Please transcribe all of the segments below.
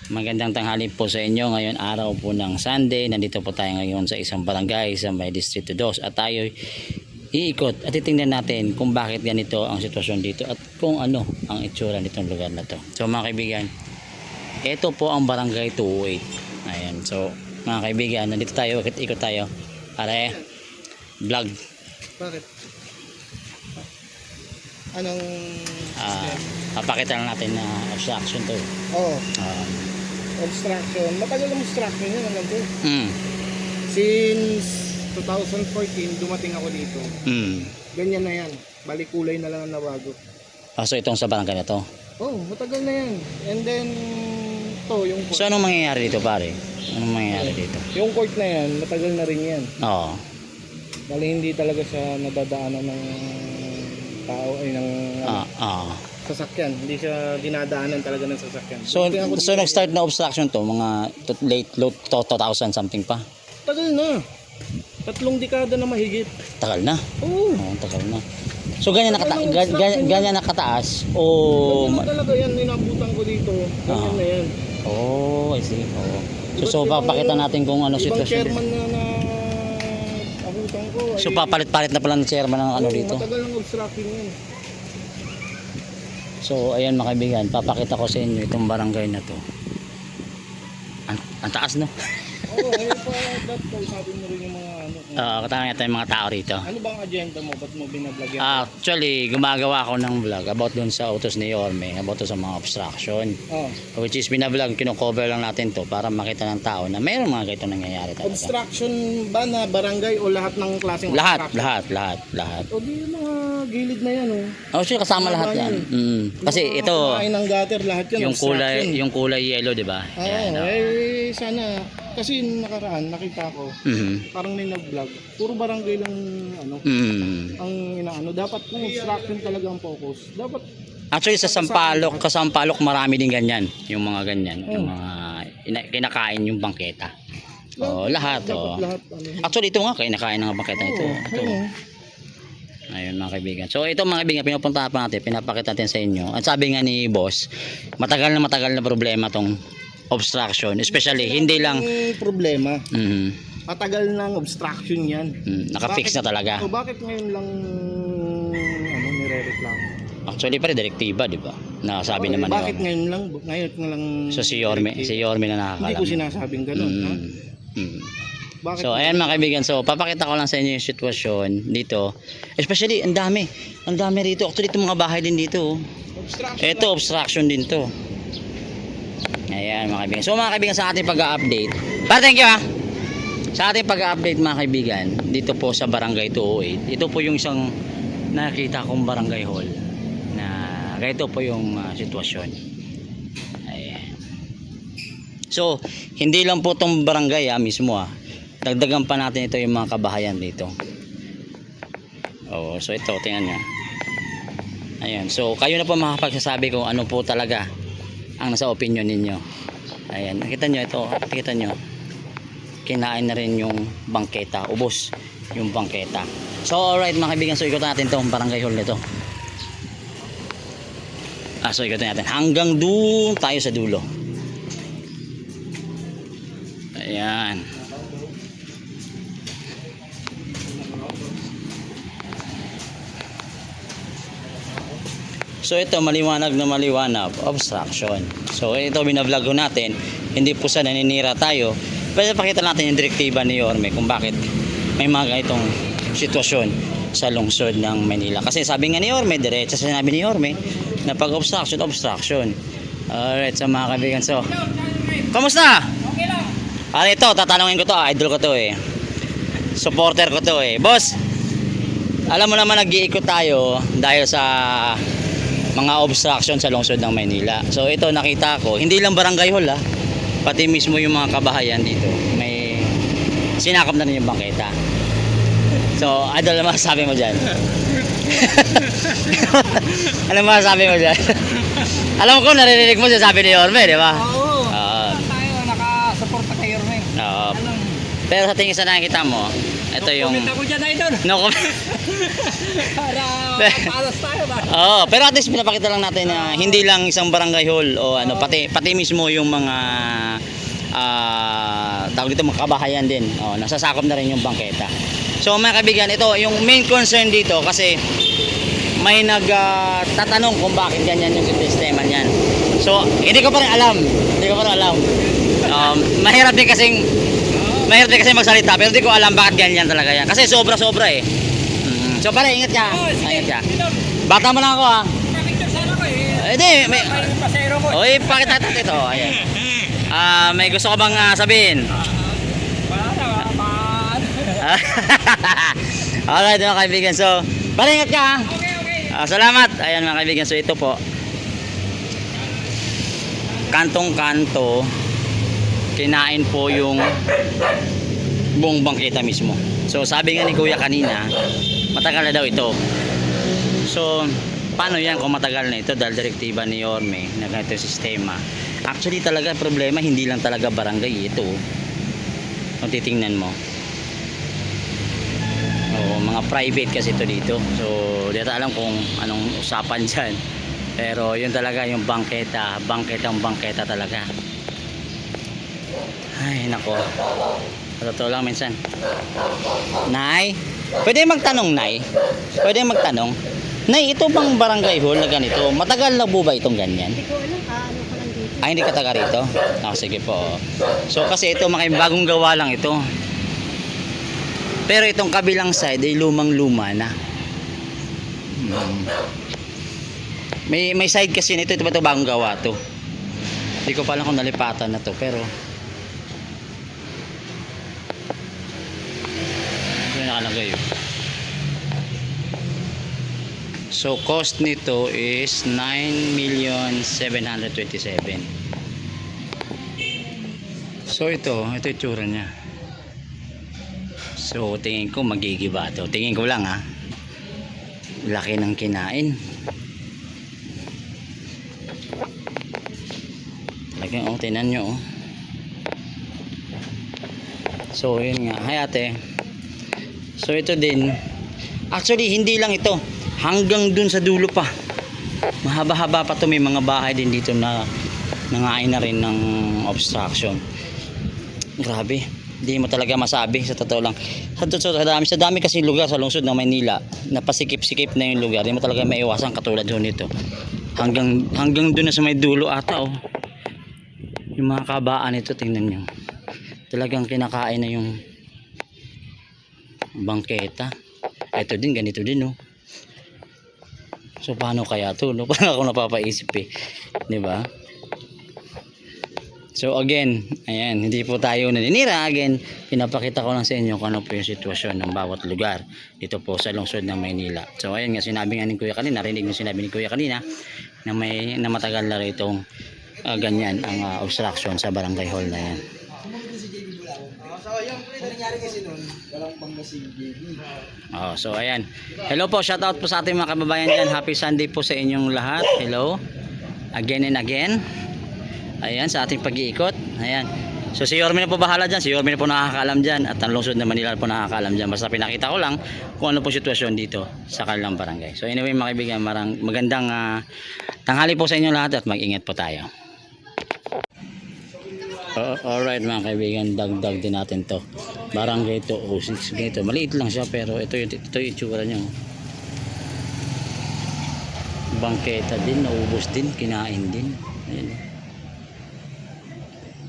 Magandang tanghali po sa inyo. Ngayon araw po ng Sunday. Nandito po tayo ngayon sa isang barangay sa may Distrito 2 at tayo iikot at titingnan natin kung bakit ganito ang sitwasyon dito at kung ano ang itsura nitong lugar na to. So mga kaibigan, ito po ang barangay 208. Ayan. So mga kaibigan, nandito tayo, ikot tayo. Are, vlog. Bakit? Anong Papakita lang natin na obstruction to. Oo. Obstruction. Matagal ang obstruction yun hanggang doon. Since 2014 dumating ako dito. Ganyan na yan. Balik kulay na lang ang nabago. So itong sa barangay na to. Matagal na yan. And then to yung court. So anong mangyayari dito pare? Anong mangyayari dito? Yung court na yan, matagal na rin yan. Oo. Bali hindi talaga siya nadadaanan ng tao ay ng sasakyan. Hindi siya dinadaanan talaga ng sasakyan. So nag-start na obstruction to mga late 2000 something pa. Tagal na. 3 dekada na mahigit. Tagal na. Oo. Tagal na. So ganyan nakataas o Ganyan talaga yan, inabutan ko dito. Ganyan na yan. I see. So papakita natin kung ano Ibang sitwasyon. chairman na abutan ko. So papalit-palit na pala ng chairman ng ano dito. Matagal ang obstruction yan. So ayan mga kaibigan, papakita ko sa inyo itong barangay na to. Ang taas no? Ngayon pa dapat sabi mo rin yung mga Katanga natin yung mga tao rito. Ano bang agenda mo? Ba't mo binablog yan? Actually, gumagawa ako ng vlog about dun sa utos ni Yorme, about sa mga obstruction. Which is binablog, kino-cover lang natin to para makita ng tao na mayroong mga ganito nangyayari talaga. Obstruction ba na barangay o lahat ng klaseng Lahat. O di yung mga gilid na yan Actually, kasama lahat yan. Kasi ito, kumain ng gutter, lahat yan yung kulay yellow, di ba? Sana kasi nakaraan nakita ko parang may nag-vlog puro barangay lang ang inaano, dapat kung obstruction talaga ang focus, dapat actually sa Sampaloc marami din ganyan, yung mga ganyan, yung mga kinakain yung bangketa. Lahat. Actually ito nga kinakain ng bangketa ito. Ayun mga kaibigan. So ito mga kaibigan, pinupunta pa natin, pinapakita natin sa inyo. At sabi nga ni boss, matagal na problema tong obstruction, especially hindi lang problema. Matagal ng obstruction yan. Nakafix na talaga. So bakit ngayon lang nirereklamo? Actually pare direktiba, di ba? Nasabi naman bakit ngayon lang So si Yorme na nakakalam. Hindi ko sinasabing gano'n. So ayan mga kaibigan, so papakita ko lang sa inyo yung sitwasyon dito. Especially ang dami rito. Actually itong mga bahay din dito. Ito obstruction din to. Ayan mga kaibigan. So mga kaibigan, sa ating pag-update. Thank you Sa ating pag-update mga kaibigan, dito po sa Barangay 208. Ito po yung isang nakita kong barangay hall na ganito po yung sitwasyon. Ayan. So hindi lang po tong barangay mismo dagdagan pa natin ito yung mga kabahayan dito. So ito, tingnan nyo. Ayan, so kayo na po makapagsasabi kung ano po talaga ang nasa opinion ninyo. Ayan, nakita nyo ito, nakita nyo. Kinain na rin yung bangketa, ubos yung bangketa. So alright mga kaibigan, so ikutin natin itong barangay hall nito. So ikutin natin hanggang doon tayo sa dulo. Ayan. So ito maliwanag na obstruction. So ito bina-vlog ko natin, hindi po sa naninira tayo. Pero pakita natin yung direktiba ni Yorme kung bakit may mga ganitong sitwasyon sa lungsod ng Manila. Kasi sabi nga ni Yorme, diretso sinabi ni Yorme na pag obstruction. Alright, so mga kaibigan, so kamusta? Okay lang. Ito, tatanungin ko to, idol ko to supporter ko to boss, alam mo naman nag-iikot tayo dahil sa mga obstruction sa lungsod ng Maynila. So ito nakita ko, hindi lang barangay hall pati mismo yung mga kabahayan dito may sinakop na rin yung bangketa. So idol, ano masasabi mo dyan? Ano masasabi mo dyan? Alam ko naririnig mo sabi ni Yorme, di ba? Tayo nakasuporta kay Yorme. Pero sa tingin sa nakikita mo, Ito yung... Comment ako dyan, idol. No comment. Para palas tayo ba? Oo, pero at least pinapakita lang natin na hindi lang isang barangay hall o ano, pati mismo yung mga tawag dito mga kabahayan din. Oh, nasasakop na rin yung bangketa. So mga kaibigan, ito yung main concern dito kasi may tatanong kung bakit ganyan yung sistema niyan. So, hindi ko pa rin alam. Mahirap din kasing magsalita pero hindi ko alam bakit ganyan talaga yan. Kasi sobra-sobra eh. So pare, ingat ka. Ingat ka. Bata mo lang ako ha. Picture sana ko eh. Hindi, may... Yung pasero ko. Oy, pakita natin ito. Ayan. May gusto ka bang sabihin? Wala na, Alright mga kaibigan. So, pare, ingat ka ha. Okay. Salamat. Ayan mga kaibigan. So ito po. Kantong-kanto. Kinain po yung buong bangketa mismo. So sabi nga ni Kuya kanina, matagal na daw ito. So paano yan kung matagal na ito dahil direktiba ni Yorme na ganito yung sistema. Actually talaga problema hindi lang talaga barangay ito. Kung titingnan mo. Oo, mga private kasi ito dito. So di natin alam kung anong usapan dyan. Pero yun talaga yung bangketa talaga. Ay nako. Totoo lang minsan. Nay, pwede magtanong Nay? Pwede magtanong? Nay, ito bang barangay hall na ganito? Matagal na po ba itong ganyan? Hindi ko alam, ano ka lang dito. Ay, hindi ka taga rito? Sige po. So kasi ito bagong gawa lang ito. Pero itong kabilang side ay lumang-luma na. May side kasi nito, ito ba ito bagong gawa to? Hindi ko pa alam kung nalipatan na to, pero nakalagay. So cost nito is 9,727,000. So ito itsura niya. So tingin ko magigiba to. Tingin ko lang ha. Laki ng kinain. Talagang tingnan nyo oh. So yun nga. Hay ate. So ito din, actually hindi lang ito, hanggang dun sa dulo pa. Mahaba-haba pa to, may mga bahay din dito na nangain na rin ng obstruction. Grabe, hindi mo talaga masabi sa totoo lang. Sa dami kasi lugar sa lungsod ng Maynila, napasikip-sikip na yung lugar, hindi mo talaga maiwasan katulad ho nito. Hanggang dun na sa may dulo ata oh. Yung mga kabaan nito, tingnan nyo. Talagang kinakain na yung bangketa. Ito din, ganito din oh. So paano kaya to no? Parang ako napapaisip eh, di ba? So again, ayan, hindi po tayo naninira. Again, pinapakita ko lang sa inyo kung ano po yung sitwasyon ng bawat lugar dito po sa lungsod ng Maynila. So ayan nga, sinabi nga ni Kuya kanina, narinig mo sinabi ni Kuya kanina na matagal na rin itong ganyan ang obstruction sa barangay hall na yan. So, yung nangyari kasi noon, walang pang si JB. So ayan. Hello po, shout out po sa ating mga kababayan dyan. Happy Sunday po sa inyong lahat. Hello. Again and again. Ayan, sa ating pag-iikot. Ayan. So si Yorme na po bahala dyan. Si Yorme na po nakakaalam dyan. At ang lungsod na Manila po nakakaalam dyan. Basta pinakita ko lang kung ano po sitwasyon dito sa kanilang barangay. So anyway mga kaibigan, magandang tanghali po sa inyong lahat at mag-ingat po tayo. Alright mga kaibigan, dagdag din natin to. Barangay to, ganito. Maliit lang siya pero ito yung itsura niya. Bangketa din, naubos din, kinain din. Ayan.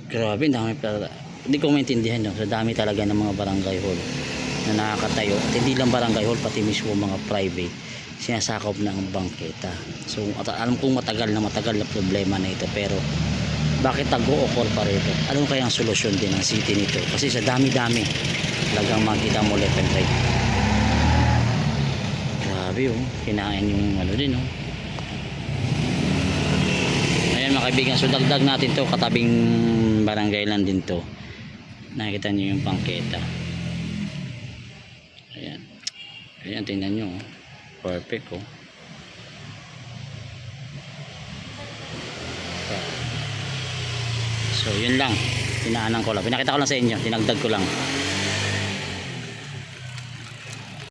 Grabe, dami pala. Hindi ko maintindihan no? Sa dami talaga ng mga barangay hall na nakakatayo. At hindi lang barangay hall, pati mismo mga private sinasakop ng bangketa. So alam kong matagal na problema na ito, pero bakit tago-okor pa rito? Ano kaya ang solusyon din ng city nito? Kasi sa dami-dami talagang makita mo left and right. Grabe oh, kinain yung ano din oh. Ayan mga kaibigan, so dagdag natin to, katabing barangay lang din to. Nakikita nyo yung bangketa. Ayan. Ayan, tingnan nyo oh. Perfect oh. So yun lang, pinaanan ko lang, pinakita ko lang sa inyo, dinagdag ko lang.